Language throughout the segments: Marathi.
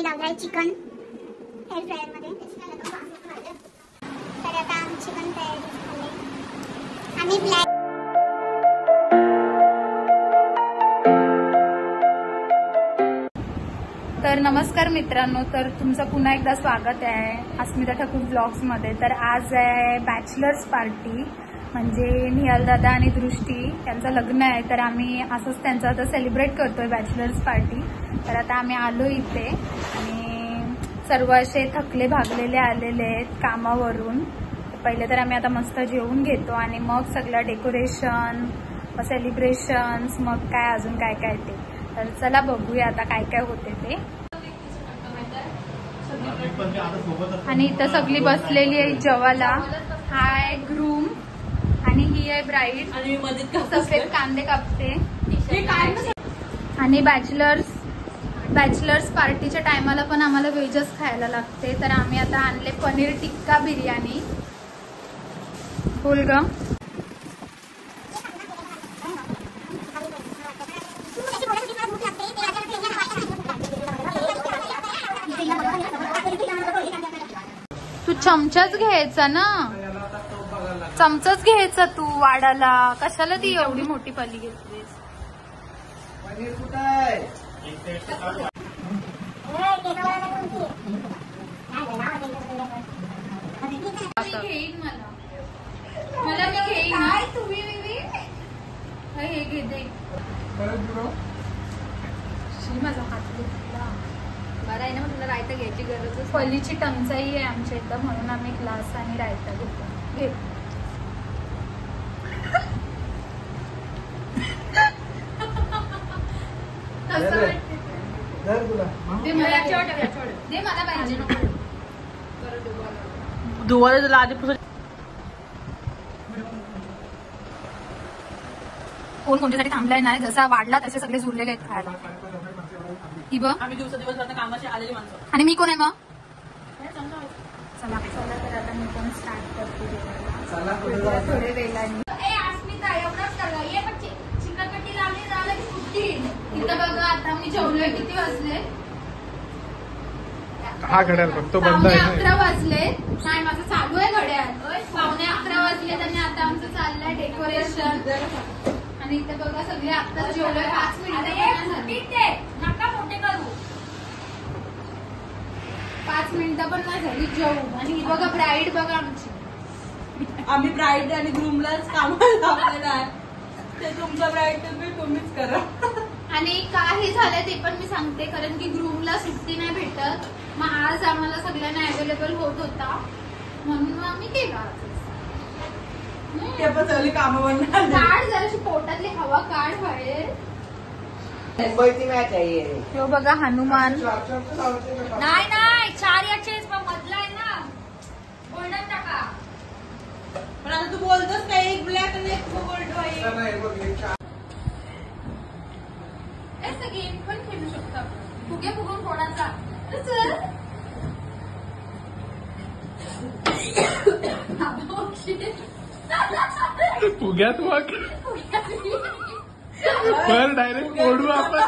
आम्ही लावलाय चिकन एअर फ्रायर मध्ये। तर आता आम्ही चिकन तयारी झाले। आम्ही ब्लॅक तर नमस्कार मित्रांनो, तर तुमचं पुन्हा एकदा स्वागत आहे अस्मिता ठाकूर ब्लॉग्स मध्ये। तर आज आहे बॅचलर्स पार्टी, म्हणजे निहाल दादा आणि दृष्टी त्यांचं लग्न आहे। तर आम्ही असंच त्यांचं आता सेलिब्रेट करतोय बॅचलर्स पार्टी। तर आता आम्ही आलो इथे आणि सर्व असे थकले भागलेले आलेले आहेत कामावरून। पहिले तर आम्ही आता मस्त जेवून घेतो आणि मग सगळं डेकोरेशन, सेलिब्रेशन्स, मग काय अजून काय काय ते। तर चला बघूया आता काय काय होते ते। आणि इथं सगळी बसलेली आहे जेवायला। हा आहे ग्रूम आणि ही आहे ब्राईड आणि सफेद कांदे कापते। आणि बॅचलर्स पार्टीच्या टायमाला पण आम्हाला व्हेजच खायला लागते। तर आम्ही आता आणले पनीर टिक्का बिर्याणी। बोल ग। तू चमचाच घ्यायचा ना, चमचाच घ्यायचा तू वाढाला। कशाला ती एवढी मोठी पली घेतलीस? घेईन मला मी घेईन। हे घे दे। माझा हात दुखला। बरं आहे ना, मग तुला रायता घ्यायची गरज। पलीची टंचाई आहे आमच्या इथं, म्हणून आम्ही ग्लास आणि रायता घेतो। घे। दे मला पाहिजे धुवायला आधी कोण कोणत्यासाठी थांबलाय नाही, जसा वाढला तसे सगळे जुळलेले आहेत खायला। ही बघ, आम्ही दिवस कामाची आलेली माणसं। आणि मी कोण आहे मग? चला तर आता मी पण स्टार्ट करते थोडे वेळाने। इथं बघा आता मी जेवलोय, किती वाजले? हा घड्याळ फक्त बंद आहे। 11 वाजले नाही, माझं चालू आहे घड्याळ। 11:15 वाजले आणि आता आमचं चाललंय डेकोरेशन। आणि इथे बघा सगळे आत्ताच जेवलोय, 5 नका मोठे करू, 5 मिनिटं पण नाही झाली जेवू। आणि ही बघा ब्राईड बघा आमची। आम्ही ब्राईड आणि ग्रूमलाच कामाला लावलेलं आहे। ते तुमचं ब्राईड तुम्हीच करा। आणि काही झालं ते पण मी सांगते, कारण की ग्रूमला सुट्टी नाही भेटत। मग आज आम्हाला सगळ्यांना अवेलेबल होत होता, म्हणून मग आम्ही केला। ते पण सगळी कामं काढ जराशी पोटातली हवा काढ बाहेर। मुंबईची मॅच आहे। तो बघा हनुमान। नाही 4 याचे मधला आहे ना, गोल्डन टाका। पण आता तू बोलतोस का एक ब्लॅक आणि एक गोल्ड आहे? गेम पण खेळू शकतो आपण, फुगे फुगून फोडायचा। फुग्यात मग पर डायरेक्ट फोडू आपण।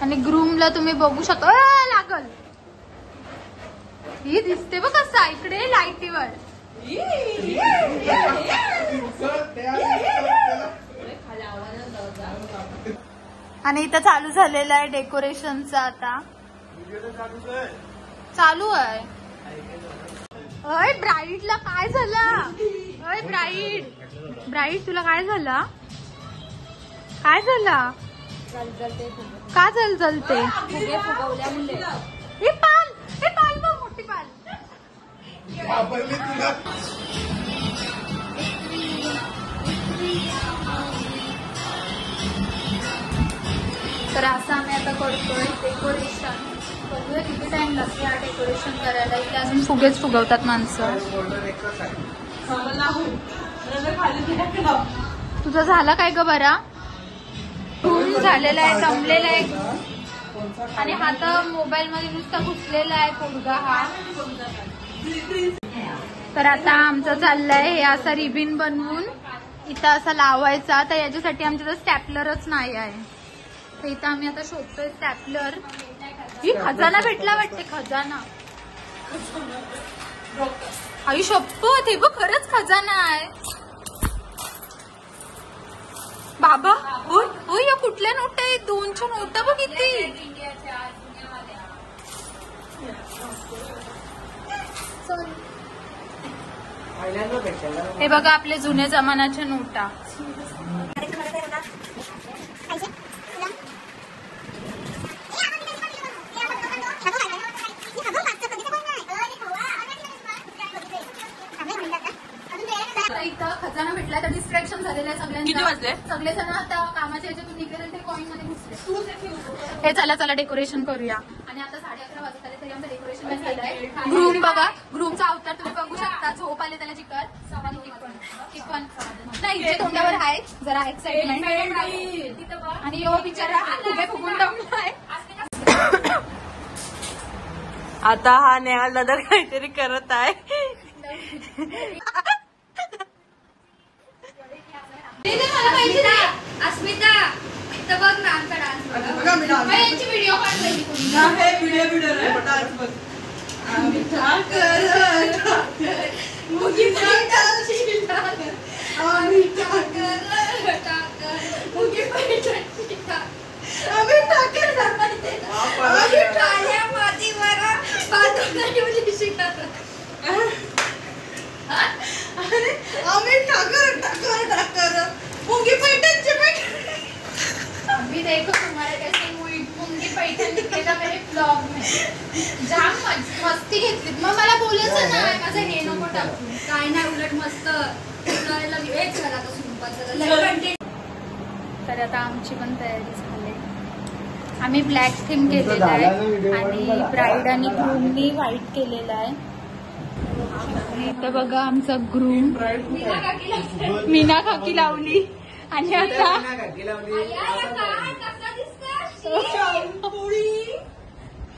आणि ग्रूमला तुम्ही बघू शकता, लागल ही दिसते बघ कसा इकडे लाईटीवर। आणि इथं चालू झालेलं आहे डेकोरेशनचं, आता चालू आहे। अय ब्राईडला काय झालं? अय ब्राईड तुला काय झालं? काय झालं? का जलते? हे पाल बघ, मोठी पाल। तर असं आम्ही आता करतोय डेकोरेशन। बघूया किती टाइम लागतो या डेकोरेशन करायला। इथे अजून फुगेच फुगवतात माणसं। तुझा झाला काय ग बरा? फुल झालेला आहे, जमलेला आहे। आणि हा तर मोबाईल मध्ये नुसता घुसलेला आहे पोरगा हा. तर आता आमचं चाललंय हे असं रिबिन बनवून इथं असं लावायचा. तर याच्यासाठी आमच्याकडे स्टॅपलरच नाही आहे. तर इथं आम्ही आता शोधतोय स्टॅपलर. ही खजाना भेटला वाटते, खजाना. आई शपथ, हे बघ खरंच खजाना आहे बाबा. होय या कुठल्या नोट आहे? 2च्या नोटा बघ किती. हे बघा आपले जुन्या जमान्याच्या नोटा. इथं खजाना भेटला तर डिस्ट्रॅक्शन झालेलं आहे सगळ्यांना. सगळेजण आता कामाच्या याच्यातून निघले ते कॉइन मध्ये घुसले. हे चला चला डेकोरेशन करूया. आणि आता 11:30 वाजता तरी आमचं डेकोरेशन झालंय. ग्रूम बघा, ग्रूमचा अवतार तुम्ही बघू शकता. झोप आले त्याला चिकन आणि टिफन नाही जे तोंडावर आहे जरा एक्साइटमेंट. आणि यो बिचारा फुगे फुगून दमलाय. आता हा नेहाल दादा काहीतरी करत आहे. अस्मिता इथं बघ ना आमचा डान्स. यांची व्हिडिओ काढली अभी देखो तुम्हारे कैसे मुंगी पैठण निघलेला मेरे ब्लॉग में. जाम मस्ती घेतली. मग मला बोलायचं नाही माझं हे नको टाकू. काय नाही, उलट मस्त. तर आता आमची पण तयारी झाली. आम्ही ब्लॅक थीम केलेला आहे आणि ब्राईड आणि ग्रूमनी व्हाईट केलेला आहे. इथं बघा आमचा ग्रूम मीना खाकी लावली. आणि आता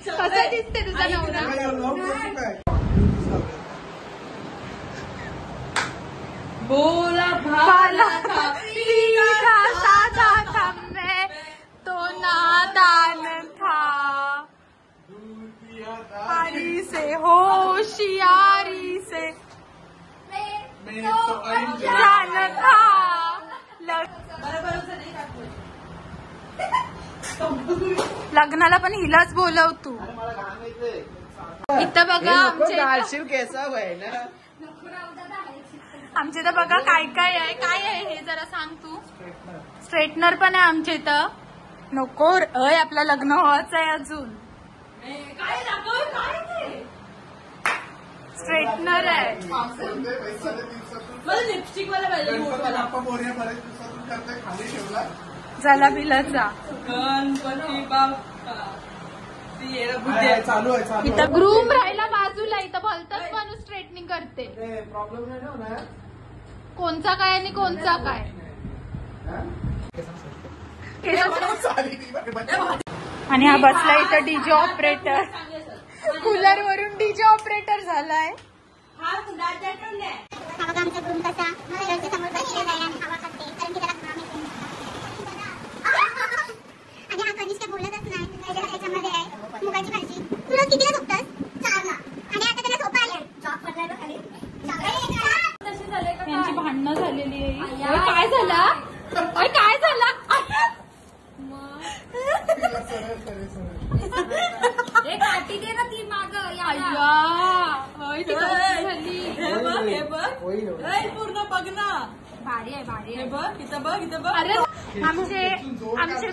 कसा दिसते तुझा नवरा? बोला भाला था सीधा साधा था मैं तो नादान था. यारी से होशियारी से जान था. लग्नाला पण हिलाच बोलव तू. इथं बघा आमच्या इथं बघा काय काय आहे. काय आहे हे जरा सांग तू. स्ट्रेटनर पण आहे आमच्या इथं. नको अय आपलं लग्न व्हायचं आहे अजून. स्ट्रेटनर आहे. लिपस्टिक वाला पाहिजे. झाला बिलाचा. गणपती बाप्पा चालू आहे. इथं ग्रूम राहिला बाजूला. इथं भलतच माणूस स्ट्रेटनिंग करते. प्रॉब्लेम नाही. कोणचा काय आणि कोणचा काय. आणि हा बसला इथं डीजे ऑपरेटर. कूलर वरून डीजे ऑपरेटर झालाय. आमचा ग्रूम कसा समोर बसलेला आहे आणि हवा खाते कारण की त्याला घाम येतो. आणि हा कनिष्ठ बोलतच नाही. त्याच्यामध्ये आहे मुगाची भाजी. तुला कितीला झोपतस? 4 ला. आणि आता त्याला झोप आली. जॉब करणार ना खाली. यांची भांडणं झालेली आहे. ओय, काय झालं? ओय, काय झालं? काठी दे ना ती माग. झाली. हे बघ पूर्ण बघ ना. भारी आहे, भारी हे आहे. बघ इथं बघ इथं बघ. अरे आमचे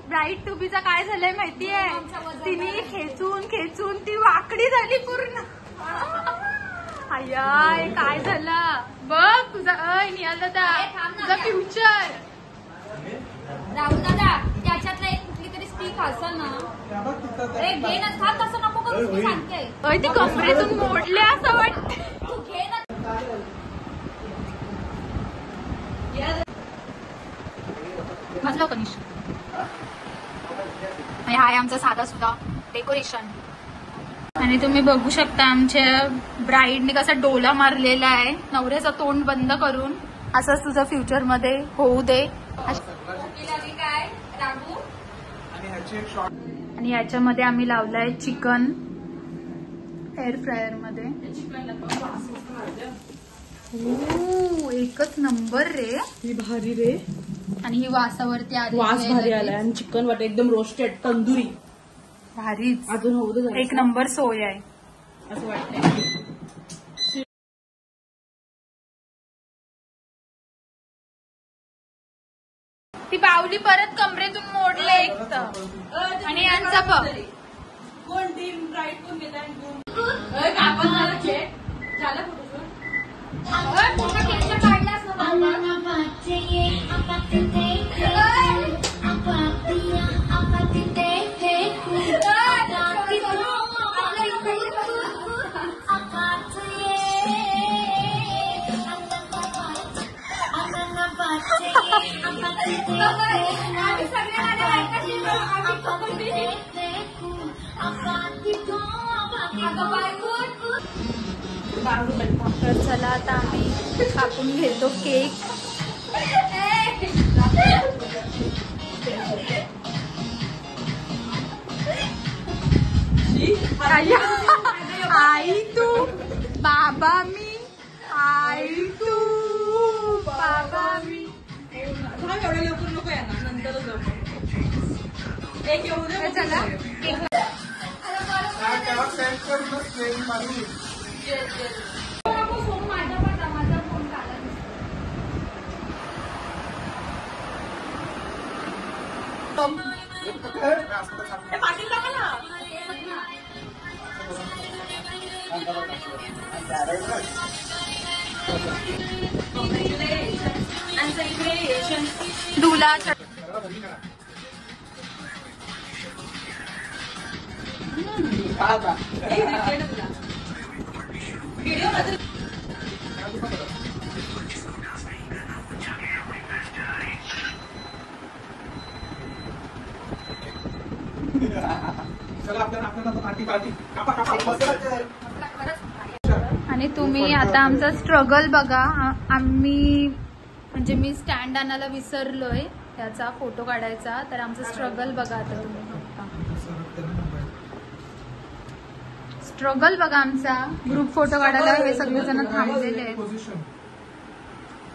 ब्राईड टू बीचा काय झालंय माहितीये. तिने खेचून ती वाकडी झाली पूर्ण. अय्या काय झालं बघ तुझा. निहाल दादा तुझा फ्युचर. राहुल दादा त्याच्यातला एक कुठली तरी स्टिक असेल ना. अरे घे ना. खा तसं नको करू मी सांगते. ती कमरेतून मोडले असं वाटत. तू घे ना. वाजलो कनिष्ठ. आणि हा आहे आमचा साधा सुद्धा डेकोरेशन. आणि तुम्ही बघू शकता आमच्या ब्राईडने कसा डोला मारलेला आहे नवऱ्याचं तोंड बंद करून. असंच तुझं फ्युचर मध्ये होऊ दे. काय रागू आणि याच्यामध्ये आम्ही लावलाय चिकन एअर फ्रायर मध्ये. एकच नंबर रे. ही भारी रे. आणि ही वासावरती आली. वास भारी आलाय आणि चिकन वाटत एकदम रोस्टेड तंदुरी. भारीच. अजून होऊ दे. एक नंबर सोय आहे असं वाटतंय. ती बावली परत कमरेतून मोडले एक तर. आणि यांचा बघ कोण टीम ब्राईट कोण घेत आहे. आपण झालं खेळ झालं तर चला आता आम्ही कापून घेतो केक. आई तू बाबा मी. आई तू बाबा मी. एवढं लवकर नको या ना नंतरच लवकर. एक येऊ दे. चला पाटील टाका ना. दुला आणि तुम्ही आता आमचा स्ट्रगल बघा. आम्ही म्हणजे मी स्टँड आणायला विसरलोय त्याचा फोटो काढायचा. तर आमचा स्ट्रगल बघा आता तुम्ही. स्ट्रगल बघा आमचा. ग्रुप फोटो काढायला हे सगळेजण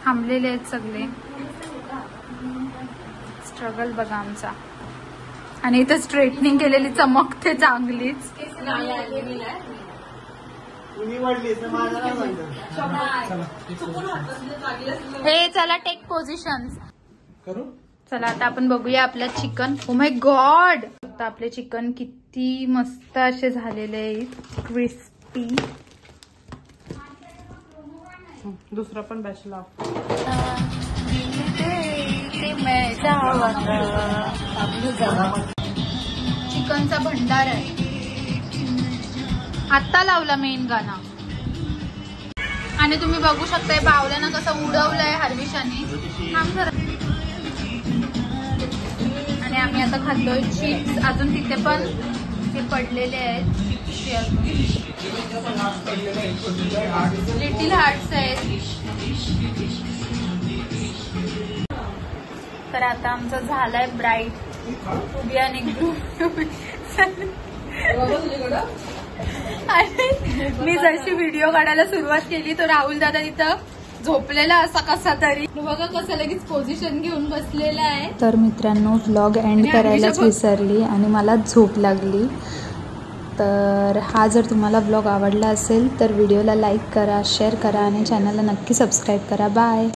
थांबलेले आहेत सगळे. स्ट्रगल बघा आमचा. आणि इथे स्ट्रेटनिंग केलेली चमकते चांगलीच. हे चला टेक पोझिशन करू. चला आता आपण बघूया आपलं चिकन. Oh my God. आता आपले चिकन किती मस्त असे झालेले आहेत क्रिस्पी. दुसरा पण बॅच लाव. चिकनचा भंडार आहे. आत्ता लावला मेन गाणं. आणि तुम्ही बघू शकताय बावल्यानं कसं उडवलंय हरविशाने. आणि आम्ही आता खातोय चिप्स. अजून तिथे पण हे पडलेले आहेत लिटिल हार्ट्स आहेत. तर आता आमचं झालंय ब्राईट उभी आणि ग्रुप. आणि मी जशी व्हिडिओ काढायला सुरुवात केली तो राहुल दादा तिथं झोपलेला असा कसा तरी. बघा कसं लगेच पोझिशन घेऊन बसलेला आहे. तर मित्रांनो व्लॉग एंड करायलाच विसरली आणि मला झोप लागली. तर हा जर तुम्हाला व्लॉग आवडला असेल तर व्हिडिओला लाईक करा, शेअर करा आणि चॅनलला नक्की सबस्क्राईब करा. बाय.